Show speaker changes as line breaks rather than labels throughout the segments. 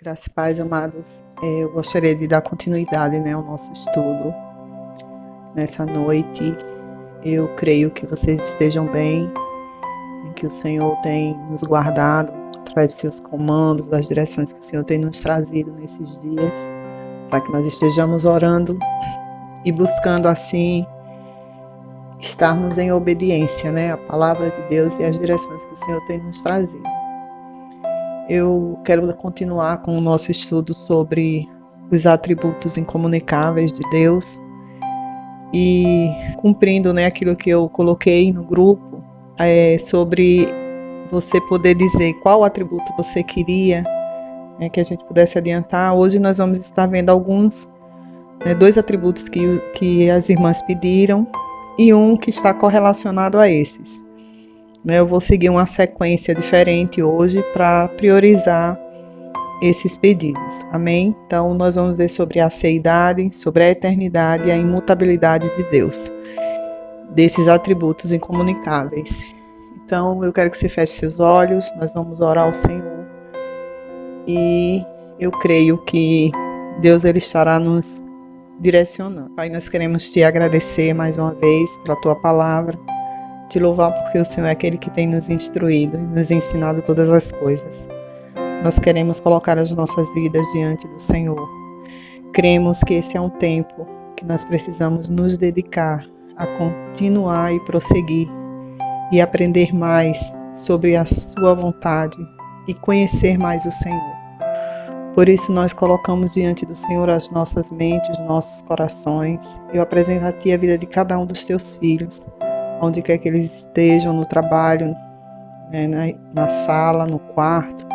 Graças e paz, amados. Eu gostaria de dar continuidade, ao nosso estudo nessa noite. Eu creio que vocês estejam bem, que o Senhor tem nos guardado através de seus comandos, das direções que o Senhor tem nos trazido nesses dias, para que nós estejamos orando e buscando assim estarmos em obediência, à palavra de Deus e às direções que o Senhor tem nos trazido. Eu quero continuar com o nosso estudo sobre os atributos incomunicáveis de Deus e cumprindo, aquilo que eu coloquei no grupo, sobre você poder dizer qual atributo você queria, que a gente pudesse adiantar. Hoje nós vamos estar vendo dois atributos que as irmãs pediram e um que está correlacionado a esses. Eu vou seguir uma sequência diferente hoje para priorizar esses pedidos, amém? Então nós vamos ver sobre a seidade, sobre a eternidade e a imutabilidade de Deus, desses atributos incomunicáveis. Então eu quero que você feche seus olhos, nós vamos orar ao Senhor e eu creio que Deus ele estará nos direcionando. Pai, nós queremos te agradecer mais uma vez pela tua palavra, te louvar porque o Senhor é aquele que tem nos instruído e nos ensinado todas as coisas. Nós queremos colocar as nossas vidas diante do Senhor. Cremos que esse é um tempo que nós precisamos nos dedicar a continuar e prosseguir e aprender mais sobre a sua vontade e conhecer mais o Senhor. Por isso nós colocamos diante do Senhor as nossas mentes, nossos corações. Eu apresento a Ti a vida de cada um dos Teus filhos, onde quer que eles estejam, no trabalho, na sala, no quarto,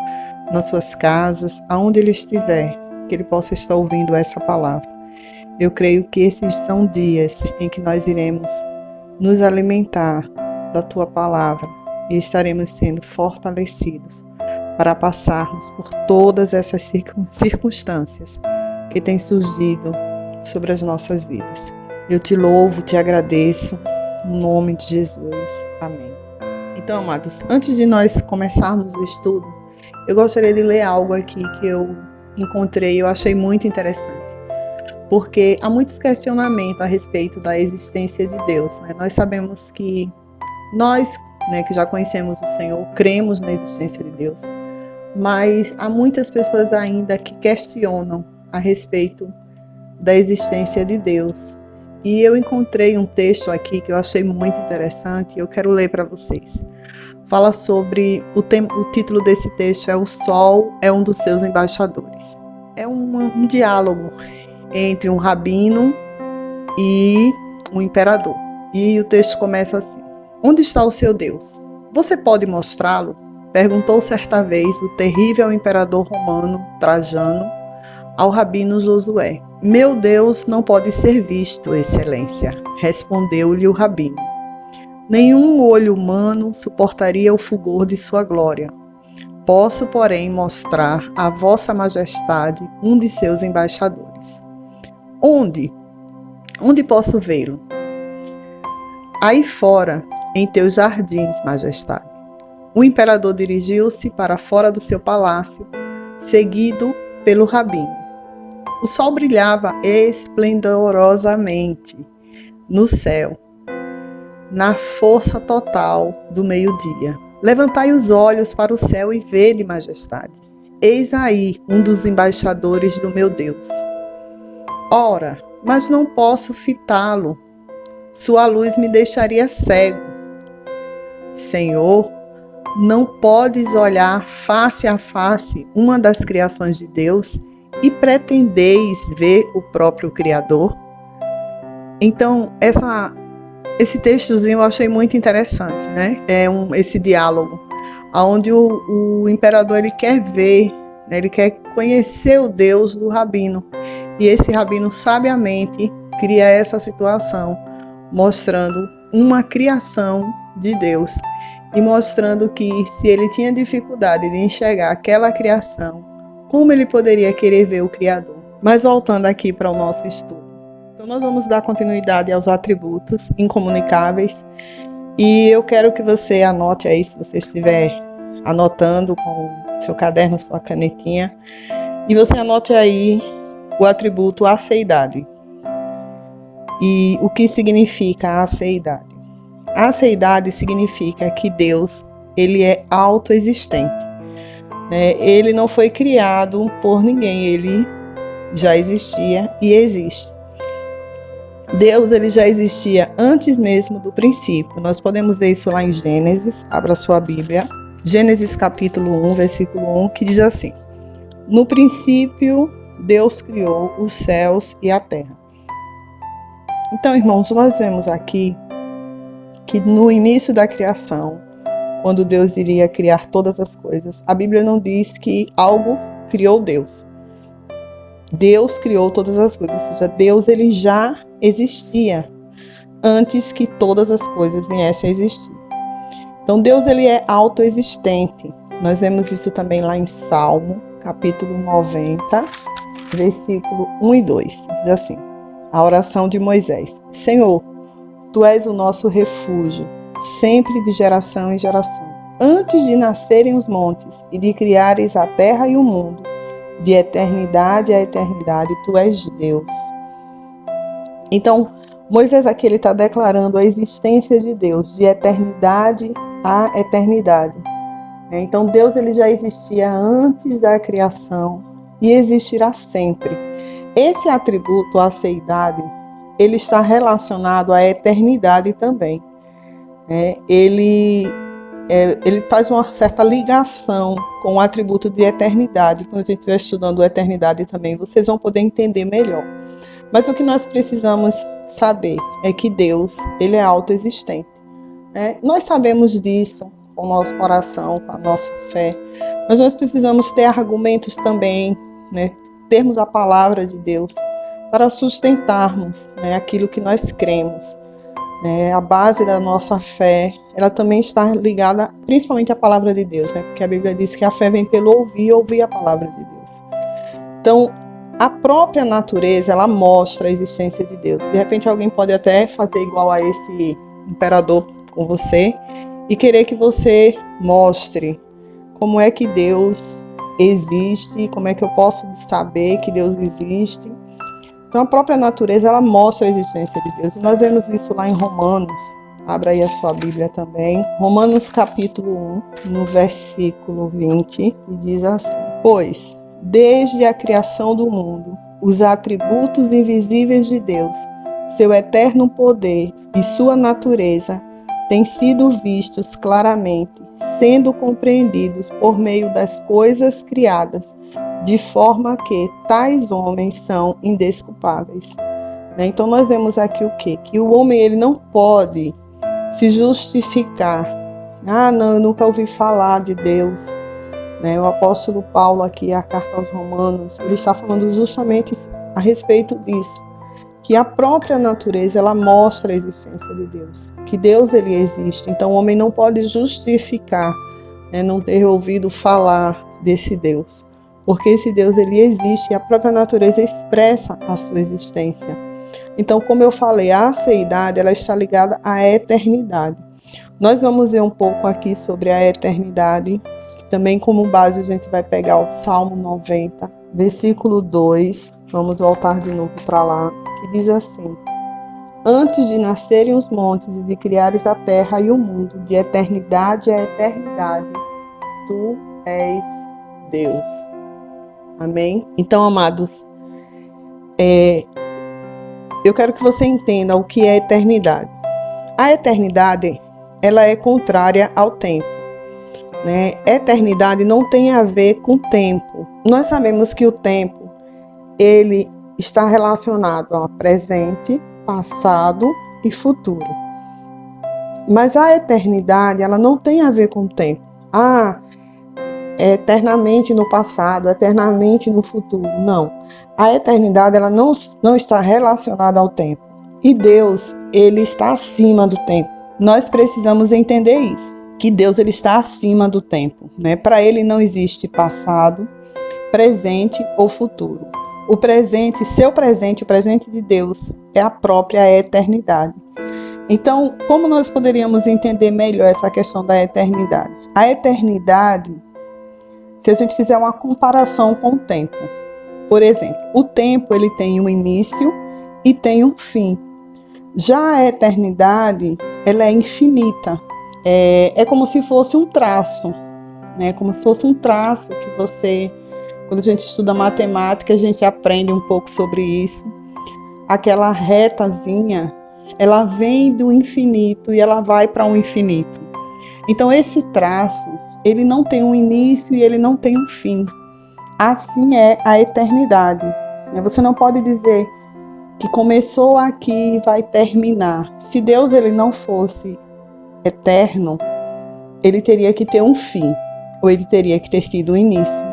nas suas casas, aonde ele estiver, que ele possa estar ouvindo essa palavra. Eu creio que esses são dias em que nós iremos nos alimentar da Tua palavra e estaremos sendo fortalecidos para passarmos por todas essas circunstâncias que têm surgido sobre as nossas vidas. Eu te louvo, te agradeço, no nome de Jesus. Amém. Então, amados, antes de nós começarmos o estudo, eu gostaria de ler algo aqui que eu encontrei, eu achei muito interessante, porque há muitos questionamentos a respeito da existência de Deus. Nós sabemos que nós, que já conhecemos o Senhor, cremos na existência de Deus, mas há muitas pessoas ainda que questionam a respeito da existência de Deus. E eu encontrei um texto aqui que eu achei muito interessante e eu quero ler para vocês. Fala sobre, o título desse texto é "O Sol é um dos seus embaixadores". É um diálogo entre um rabino e um imperador. E o texto começa assim: "Onde está o seu Deus? Você pode mostrá-lo?", perguntou certa vez o terrível imperador romano Trajano ao rabino Josué. "Meu Deus não pode ser visto, excelência", respondeu-lhe o rabino. "Nenhum olho humano suportaria o fulgor de sua glória. Posso, porém, mostrar a vossa majestade um de seus embaixadores." "Onde? Onde posso vê-lo?" "Aí fora, em teus jardins, majestade." O imperador dirigiu-se para fora do seu palácio, seguido pelo rabino. O sol brilhava esplendorosamente no céu, na força total do meio-dia. "Levantai os olhos para o céu e vede, majestade. Eis aí um dos embaixadores do meu Deus." "Ora, mas não posso fitá-lo. Sua luz me deixaria cego." "Senhor, não podes olhar face a face uma das criações de Deus e pretendeis ver o próprio Criador?" Então, esse textozinho eu achei muito interessante, esse diálogo, onde o imperador ele quer ver, ele quer conhecer o Deus do rabino. E esse rabino sabiamente cria essa situação, mostrando uma criação de Deus e mostrando que se ele tinha dificuldade de enxergar aquela criação, como ele poderia querer ver o Criador? Mas voltando aqui para o nosso estudo. Então nós vamos dar continuidade aos atributos incomunicáveis e eu quero que você anote aí, se você estiver anotando com seu caderno, sua canetinha, E você anote aí o atributo aceidade. E o que significa aceidade? Aceidade significa que Deus, ele é autoexistente. Ele não foi criado por ninguém, ele já existia e existe. Deus, ele já existia antes mesmo do princípio. Nós podemos ver isso lá em Gênesis, abra sua Bíblia. Gênesis capítulo 1, versículo 1, que diz assim: no princípio, Deus criou os céus e a terra. Então, irmãos, nós vemos aqui que no início da criação, quando Deus iria criar todas as coisas, a Bíblia não diz que algo criou Deus. Deus criou todas as coisas, ou seja, Deus, ele já existia antes que todas as coisas viessem a existir. Então, Deus, ele é autoexistente. Nós vemos isso também lá em Salmo, capítulo 90, versículo 1 e 2. Diz assim, a oração de Moisés: Senhor, Tu és o nosso refúgio, sempre de geração em geração. Antes de nascerem os montes e de criares a terra e o mundo, de eternidade a eternidade, Tu és Deus. Então, Moisés aqui está declarando a existência de Deus, de eternidade a eternidade. Então, Deus, ele já existia antes da criação e existirá sempre. Esse atributo, a aceidade, ele está relacionado à eternidade também. Ele faz uma certa ligação com o atributo de eternidade. Quando a gente estiver estudando a eternidade também, vocês vão poder entender melhor. Mas o que nós precisamos saber é que Deus, ele é autoexistente. Nós sabemos disso com o nosso coração, com a nossa fé, mas nós precisamos ter argumentos também, termos a palavra de Deus para sustentarmos aquilo que nós cremos. A base da nossa fé, ela também está ligada principalmente à palavra de Deus, porque a Bíblia diz que a fé vem pelo ouvir a palavra de Deus. Então, a própria natureza, ela mostra a existência de Deus. De repente, alguém pode até fazer igual a esse imperador com você e querer que você mostre como é que Deus existe, como é que eu posso saber que Deus existe. Então, a própria natureza, ela mostra a existência de Deus. E nós vemos isso lá em Romanos. Abra aí a sua Bíblia também. Romanos capítulo 1, no versículo 20, e diz assim: pois, desde a criação do mundo, os atributos invisíveis de Deus, seu eterno poder e sua natureza, têm sido vistos claramente, sendo compreendidos por meio das coisas criadas, de forma que tais homens são indesculpáveis. Então nós vemos aqui o quê? Que o homem, ele não pode se justificar. Não, eu nunca ouvi falar de Deus. O apóstolo Paulo aqui, a carta aos Romanos, ele está falando justamente a respeito disso, que a própria natureza, ela mostra a existência de Deus, que Deus, ele existe. Então o homem não pode justificar, não ter ouvido falar desse Deus, porque esse Deus, ele existe e a própria natureza expressa a sua existência. Então, como eu falei, a aceidade, ela está ligada à eternidade. Nós vamos ver um pouco aqui sobre a eternidade. Também como base a gente vai pegar o Salmo 90, versículo 2. Vamos voltar de novo para lá, que diz assim: antes de nascerem os montes e de criares a terra e o mundo, de eternidade a eternidade, Tu és Deus. Amém? Então, amados, eu quero que você entenda o que é eternidade. A eternidade, ela é contrária ao tempo. Eternidade não tem a ver com tempo. Nós sabemos que o tempo, ele está relacionado a presente, passado e futuro. Mas a eternidade, ela não tem a ver com o tempo. Eternamente no passado, eternamente no futuro. Não. A eternidade, ela não está relacionada ao tempo. E Deus, ele está acima do tempo. Nós precisamos entender isso, que Deus, ele está acima do tempo. Para ele não existe passado, presente ou futuro. O presente, o presente de Deus, é a própria eternidade. Então, como nós poderíamos entender melhor essa questão da eternidade? A eternidade se a gente fizer uma comparação com o tempo, por exemplo, o tempo ele tem um início e tem um fim. Já a eternidade, ela é infinita. É como se fosse um traço, né? Como se fosse um traço que você, quando a gente estuda matemática, a gente aprende um pouco sobre isso. Aquela retazinha, ela vem do infinito e ela vai para um infinito. Então esse traço, ele não tem um início e ele não tem um fim. Assim é a eternidade. Você não pode dizer que começou aqui e vai terminar. Se Deus ele não fosse eterno, ele teria que ter um fim, ou ele teria que ter tido um início.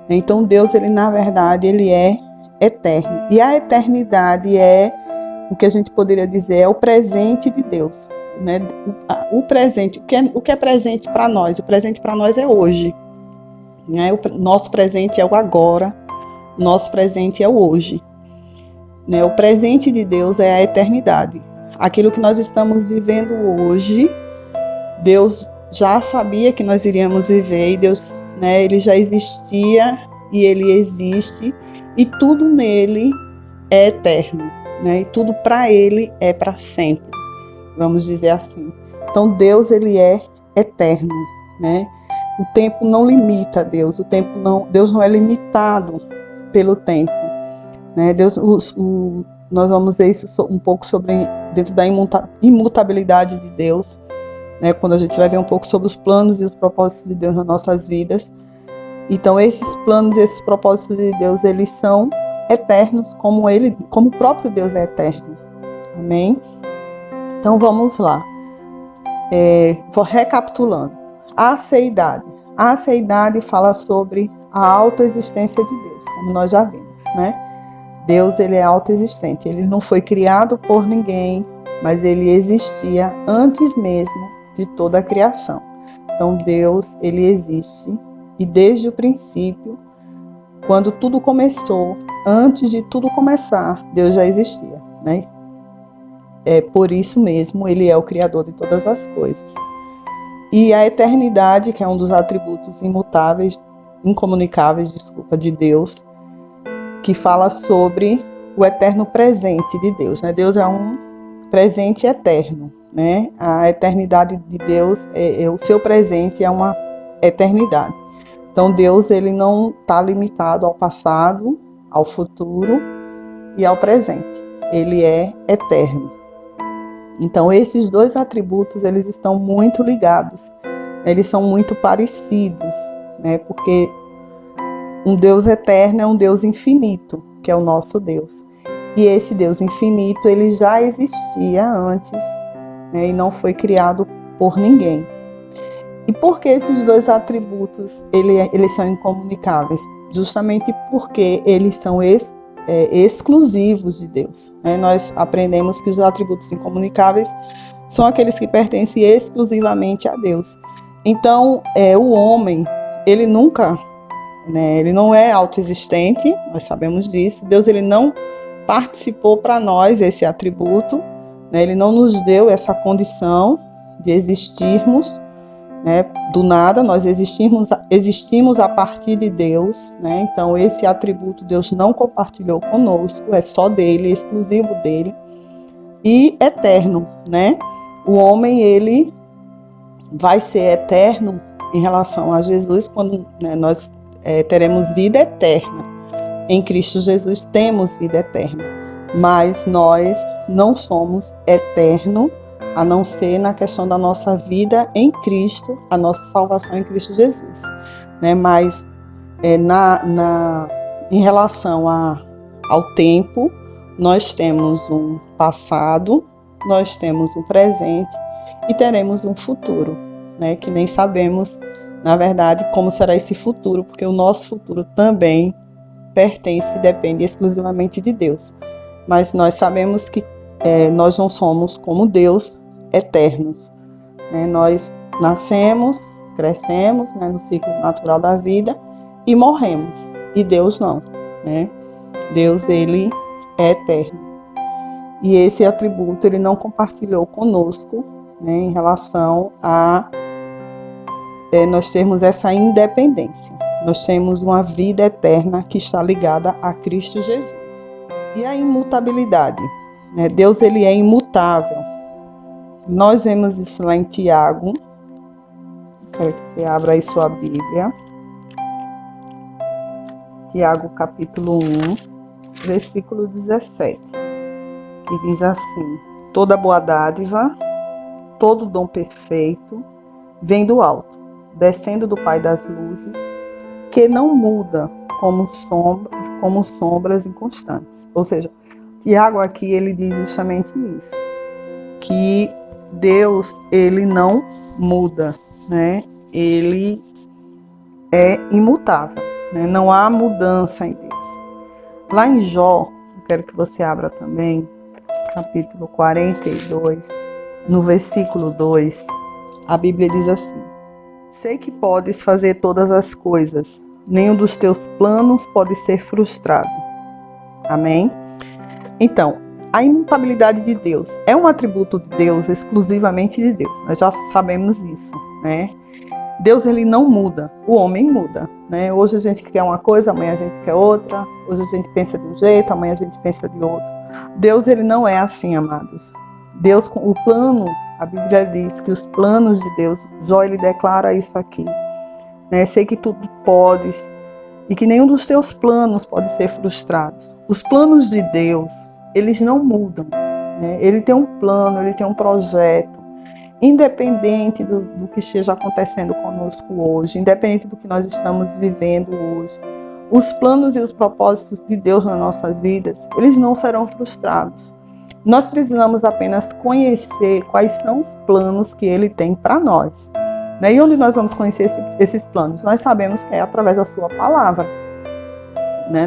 Então Deus, ele na verdade, ele é eterno. E a eternidade é o que a gente poderia dizer, é o presente de Deus, né? O presente, o que é presente para nós? O presente para nós é hoje, né? O nosso presente é o agora, o nosso presente é o hoje, né? O presente de Deus é a eternidade. Aquilo que nós estamos vivendo hoje, Deus já sabia que nós iríamos viver, e Deus, né, ele já existia e ele existe, e tudo nele é eterno, né? E tudo para ele é para sempre, vamos dizer assim. Então Deus, ele é eterno, né? O tempo não limita Deus, Deus não é limitado pelo tempo, né? Nós vamos ver isso um pouco sobre dentro da imutabilidade de Deus, né? Quando a gente vai ver um pouco sobre os planos e os propósitos de Deus nas nossas vidas. Então esses planos e esses propósitos de Deus, eles são eternos, como o próprio Deus é eterno. Amém? Então vamos lá. Vou recapitulando. A aceidade. A aceidade fala sobre a autoexistência de Deus, como nós já vimos, né? Deus, ele é autoexistente. Ele não foi criado por ninguém, mas ele existia antes mesmo de toda a criação. Então Deus, ele existe, e desde o princípio, quando tudo começou, antes de tudo começar, Deus já existia, né? Por isso mesmo, ele é o Criador de todas as coisas. E a eternidade, que é um dos atributos imutáveis, incomunicáveis, de Deus, que fala sobre o eterno presente de Deus, né? Deus é um presente eterno, né? A eternidade de Deus, o seu presente é uma eternidade. Então Deus, ele não está limitado ao passado, ao futuro e ao presente. Ele é eterno. Então esses dois atributos, eles estão muito ligados, eles são muito parecidos, né? Porque um Deus eterno é um Deus infinito, que é o nosso Deus. E esse Deus infinito, ele já existia antes, né? E não foi criado por ninguém. E por que esses dois atributos, eles são incomunicáveis? Justamente porque eles são exclusivos de Deus, né? Nós aprendemos que os atributos incomunicáveis são aqueles que pertencem exclusivamente a Deus. Então, o homem, ele nunca, né, ele não é autoexistente, nós sabemos disso. Deus, ele não participou para nós esse atributo, né? Ele não nos deu essa condição de existirmos, né, do nada. Nós existimos a partir de Deus, né? Então esse atributo Deus não compartilhou conosco, é só dele, é exclusivo dele, e eterno, né? O homem, ele vai ser eterno em relação a Jesus quando, né, nós teremos vida eterna. Em Cristo Jesus temos vida eterna, mas nós não somos eternos, a não ser na questão da nossa vida em Cristo, a nossa salvação em Cristo Jesus, né? Mas em relação ao tempo, nós temos um passado, nós temos um presente e teremos um futuro, né? Que nem sabemos, na verdade, como será esse futuro, porque o nosso futuro também pertence e depende exclusivamente de Deus. Mas nós sabemos que nós não somos como Deus, eternos, né? Nós nascemos, crescemos, né, no ciclo natural da vida e morremos, e Deus não, né? Deus, ele é eterno, e esse atributo ele não compartilhou conosco, né, em relação a nós termos essa independência. Nós temos uma vida eterna que está ligada a Cristo Jesus. E a imutabilidade, né? Deus, ele é imutável. Nós vemos isso lá em Tiago. Quero que você abra aí sua Bíblia. Tiago, capítulo 1, versículo 17. Que diz assim: toda boa dádiva, todo dom perfeito, vem do alto, descendo do Pai das luzes, que não muda como sombras inconstantes. Ou seja, Tiago aqui ele diz justamente isso, que Deus, ele não muda, né? Ele é imutável, né? Não há mudança em Deus. Lá em Jó, eu quero que você abra também, capítulo 42, no versículo 2, a Bíblia diz assim: sei que podes fazer todas as coisas, nenhum dos teus planos pode ser frustrado. Amém? Então, a imutabilidade de Deus é um atributo de Deus, exclusivamente de Deus. Nós já sabemos isso, né? Deus, ele não muda, o homem muda, né? Hoje a gente quer uma coisa, amanhã a gente quer outra. Hoje a gente pensa de um jeito, amanhã a gente pensa de outro. Deus, ele não é assim, amados. Deus, o plano, a Bíblia diz que os planos de Deus, Jó, ele declara isso aqui, né? Sei que tudo podes e que nenhum dos teus planos pode ser frustrado. Os planos de Deus, eles não mudam, né? Ele tem um plano, ele tem um projeto, independente do que esteja acontecendo conosco hoje, independente do que nós estamos vivendo hoje. Os planos e os propósitos de Deus nas nossas vidas, eles não serão frustrados. Nós precisamos apenas conhecer quais são os planos que Ele tem para nós. E onde nós vamos conhecer esses planos? Nós sabemos que é através da sua palavra.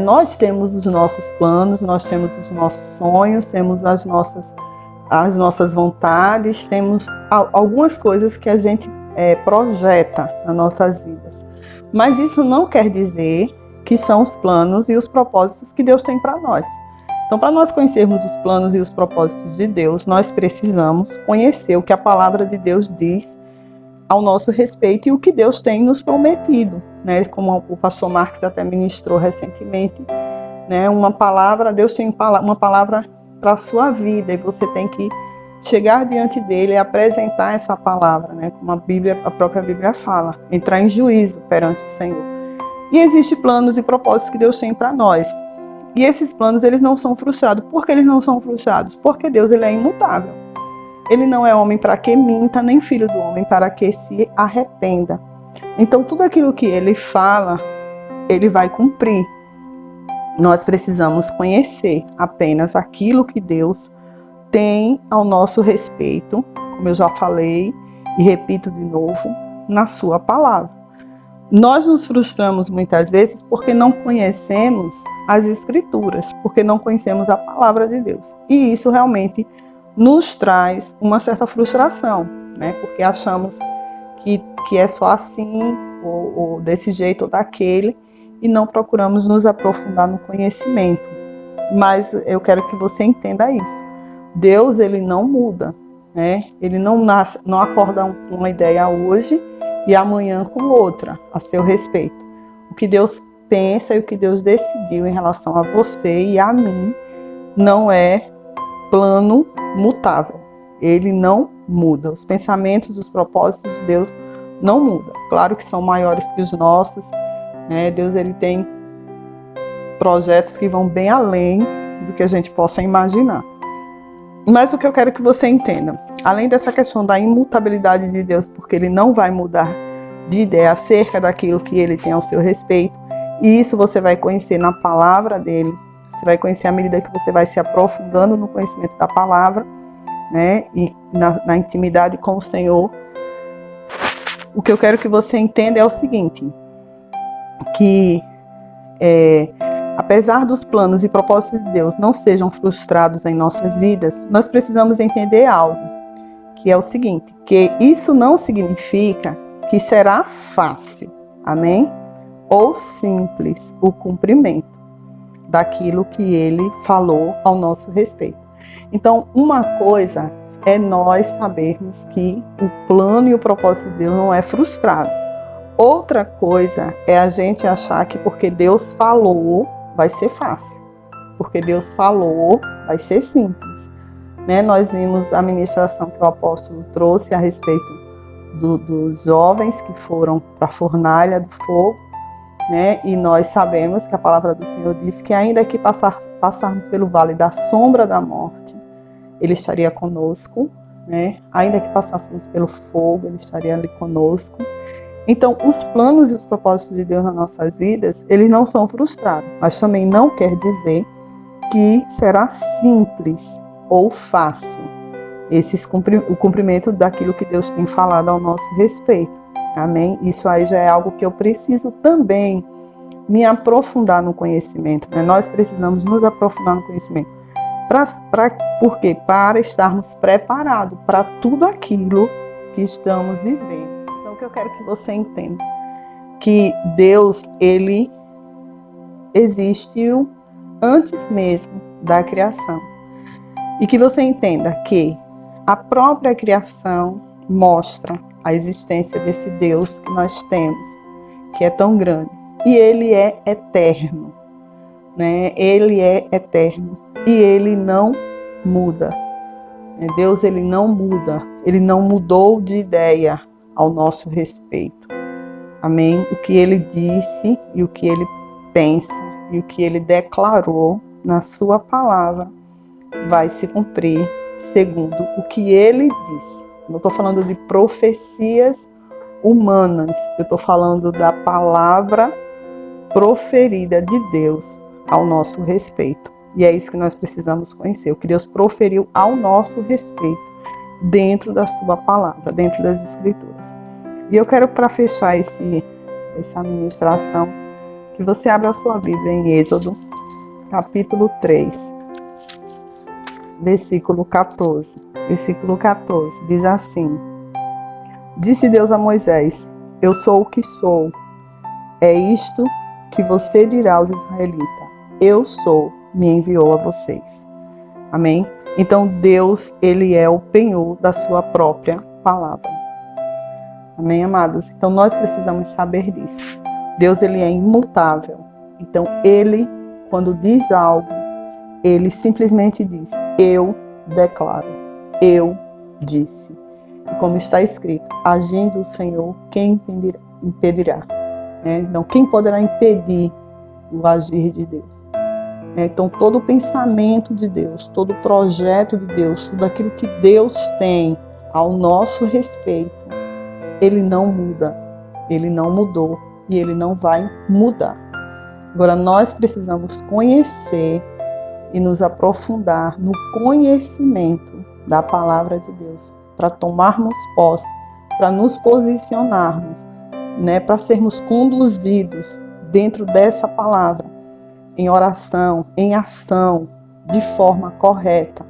Nós temos os nossos planos, nós temos os nossos sonhos, temos as nossas vontades, temos algumas coisas que a gente projeta nas nossas vidas. Mas isso não quer dizer que são os planos e os propósitos que Deus tem para nós. Então, para nós conhecermos os planos e os propósitos de Deus, nós precisamos conhecer o que a palavra de Deus diz ao nosso respeito e o que Deus tem nos prometido, né? Como o pastor Marcos até ministrou recentemente, né? Deus tem uma palavra para a sua vida e você tem que chegar diante dele e apresentar essa palavra, né? Como a própria Bíblia fala, entrar em juízo perante o Senhor. E existem planos e propósitos que Deus tem para nós. E esses planos, eles não são frustrados. Por que eles não são frustrados? Porque Deus, ele é imutável. Ele não é homem para que minta, nem filho do homem para que se arrependa. Então, tudo aquilo que ele fala, ele vai cumprir. Nós precisamos conhecer apenas aquilo que Deus tem ao nosso respeito, como eu já falei e repito de novo, na sua palavra. Nós nos frustramos muitas vezes porque não conhecemos as Escrituras, porque não conhecemos a palavra de Deus. E isso realmente nos traz uma certa frustração, né? Porque achamos que é só assim, ou desse jeito ou daquele, e não procuramos nos aprofundar no conhecimento. Mas eu quero que você entenda isso. Deus, ele não muda, né? Ele não acorda com uma ideia hoje e amanhã com outra a seu respeito. O que Deus pensa e o que Deus decidiu em relação a você e a mim não é plano mutável. Ele não muda. Os pensamentos, os propósitos de Deus não mudam. Claro que são maiores que os nossos, né? Deus, ele tem projetos que vão bem além do que a gente possa imaginar. Mas o que eu quero que você entenda, além dessa questão da imutabilidade de Deus, porque ele não vai mudar de ideia acerca daquilo que ele tem ao seu respeito, e isso você vai conhecer na palavra dele, você vai conhecer à medida que você vai se aprofundando no conhecimento da palavra, né, e na intimidade com o Senhor. O que eu quero que você entenda é o seguinte, que apesar dos planos e propósitos de Deus não sejam frustrados em nossas vidas, nós precisamos entender algo, que é o seguinte, que isso não significa que será fácil, amém? Ou simples o cumprimento daquilo que ele falou ao nosso respeito. Então, uma coisa é nós sabermos que o plano e o propósito de Deus não é frustrado. Outra coisa é a gente achar que porque Deus falou, vai ser fácil. Porque Deus falou, vai ser simples. Né? Nós vimos a ministração que o apóstolo trouxe a respeito dos jovens que foram para a fornalha do fogo. Né? E nós sabemos que a palavra do Senhor diz que ainda que passarmos pelo vale da sombra da morte, Ele estaria conosco. Né? Ainda que passássemos pelo fogo, Ele estaria ali conosco. Então, os planos e os propósitos de Deus nas nossas vidas, eles não são frustrados, mas também não quer dizer que será simples ou fácil o cumprimento daquilo que Deus tem falado ao nosso respeito. Amém? Isso aí já é algo que eu preciso também me aprofundar no conhecimento. Né? Nós precisamos nos aprofundar no conhecimento. Por quê? Para estarmos preparados para tudo aquilo que estamos vivendo. Então, o que eu quero que você entenda, que Deus, Ele existiu antes mesmo da criação. E que você entenda que a própria criação mostra a existência desse Deus que nós temos, que é tão grande. E Ele é eterno, né? Ele é eterno e Ele não muda. Deus, Ele não muda. Ele não mudou de ideia ao nosso respeito. Amém? O que Ele disse e o que Ele pensa e o que Ele declarou na sua palavra vai se cumprir segundo o que Ele disse. Não estou falando de profecias humanas, eu estou falando da palavra proferida de Deus ao nosso respeito. E é isso que nós precisamos conhecer, o que Deus proferiu ao nosso respeito dentro da sua palavra, dentro das Escrituras. E eu quero, para fechar essa ministração, que você abra a sua Bíblia em Êxodo, capítulo 3, versículo 14. Versículo 14 diz assim: Disse Deus a Moisés: Eu sou o que sou. É isto que você dirá aos israelitas: Eu sou, me enviou a vocês. Amém? Então Deus, Ele é o penhor da sua própria palavra. Amém, amados? Então nós precisamos saber disso. Deus, Ele é imutável. Então Ele, quando diz algo, Ele simplesmente diz: Eu declaro, eu disse. E como está escrito: agindo o Senhor, quem impedirá? Então, quem poderá impedir o agir de Deus? Então, todo o pensamento de Deus, todo o projeto de Deus, tudo aquilo que Deus tem ao nosso respeito, Ele não muda, Ele não mudou e Ele não vai mudar. Agora, nós precisamos conhecer e nos aprofundar no conhecimento da palavra de Deus, para tomarmos posse, para nos posicionarmos, para sermos conduzidos dentro dessa palavra, em oração, em ação, de forma correta,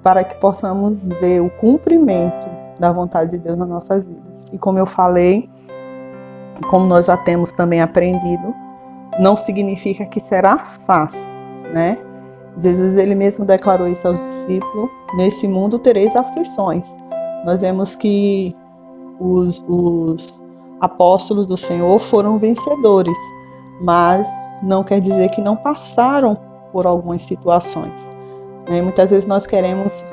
para que possamos ver o cumprimento da vontade de Deus nas nossas vidas. E como eu falei, como nós já temos também aprendido, não significa que será fácil, né? Jesus, Ele mesmo declarou isso aos discípulos: nesse mundo tereis aflições. Nós vemos que os apóstolos do Senhor foram vencedores, mas não quer dizer que não passaram por algumas situações. Muitas vezes nós queremos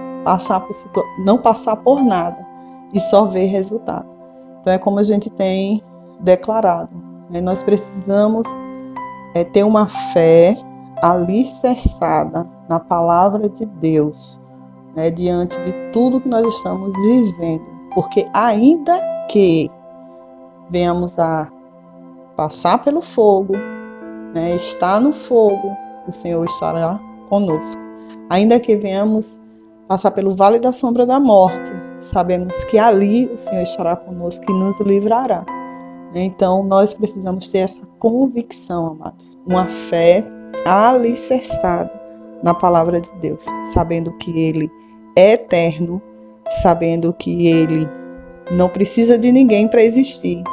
não passar por nada e só ver resultado. Então é como a gente tem declarado. Nós precisamos ter uma fé alicerçada na palavra de Deus, diante de tudo que nós estamos vivendo. Porque ainda que venhamos a passar pelo fogo, estar no fogo, o Senhor estará conosco. Ainda que venhamos passar pelo vale da sombra da morte, sabemos que ali o Senhor estará conosco e nos livrará. Então nós precisamos ter essa convicção, amados, uma fé alicerçada na palavra de Deus, sabendo que Ele é eterno, sabendo que Ele não precisa de ninguém para existir,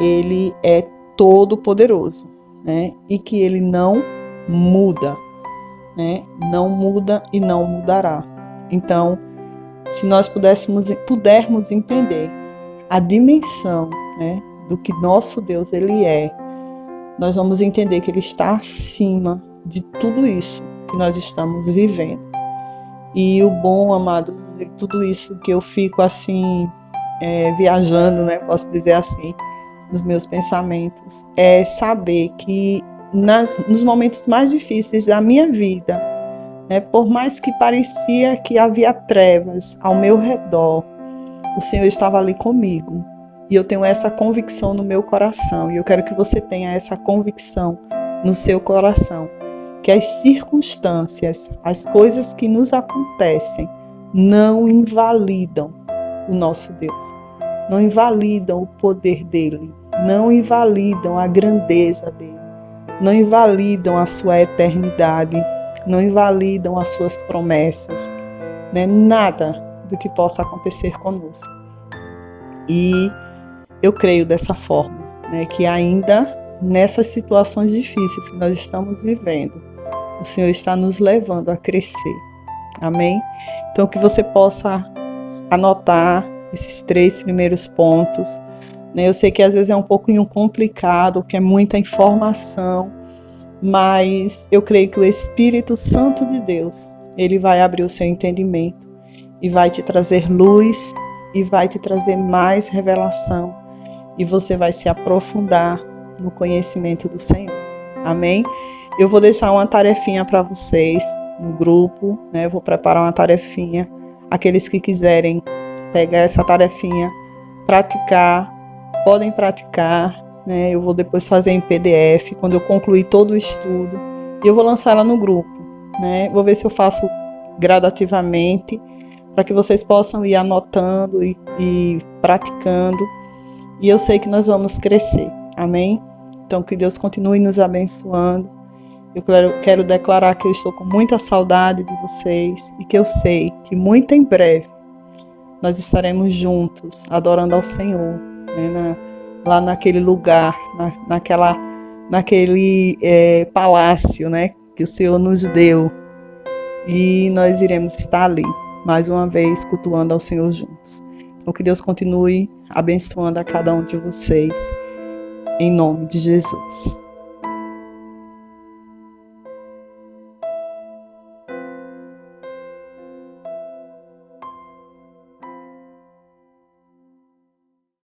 Ele é todo poderoso, e que Ele não muda, não muda e não mudará. Então, se nós pudermos entender a dimensão, do que nosso Deus ele é, nós vamos entender que ele está acima de tudo isso que nós estamos vivendo. E o bom, amados, de tudo isso que eu fico assim, viajando, né, posso dizer assim, nos meus pensamentos, é saber que nos momentos mais difíceis da minha vida, né, por mais que parecia que havia trevas ao meu redor, o Senhor estava ali comigo. E eu tenho essa convicção no meu coração. E eu quero que você tenha essa convicção no seu coração. Que as circunstâncias, as coisas que nos acontecem, não invalidam o nosso Deus. Não invalidam o poder dele. Não invalidam a grandeza dele. Não invalidam a sua eternidade. Não invalidam as suas promessas. Né? Nada do que possa acontecer conosco. E eu creio dessa forma, né, que ainda nessas situações difíceis que nós estamos vivendo, o Senhor está nos levando a crescer. Amém? Então que você possa anotar esses 3 primeiros pontos. Né? Eu sei que às vezes é um pouquinho complicado, porque é muita informação, mas eu creio que o Espírito Santo de Deus, ele vai abrir o seu entendimento e vai te trazer luz e vai te trazer mais revelação e você vai se aprofundar no conhecimento do Senhor. Amém? Eu vou deixar uma tarefinha para vocês no grupo, né? Eu vou preparar uma tarefinha. Aqueles que quiserem pegar essa tarefinha, praticar, podem praticar, né? Eu vou depois fazer em PDF, quando eu concluir todo o estudo, e eu vou lançar ela no grupo, né? Vou ver se eu faço gradativamente, para que vocês possam ir anotando e praticando. E eu sei que nós vamos crescer. Amém? Então, que Deus continue nos abençoando. Eu quero declarar que eu estou com muita saudade de vocês e que eu sei que muito em breve nós estaremos juntos, adorando ao Senhor, né? Lá naquele lugar, naquele palácio, né? Que o Senhor nos deu. E nós iremos estar ali, mais uma vez, cultuando ao Senhor juntos. Então, que Deus continue abençoando a cada um de vocês, em nome de Jesus.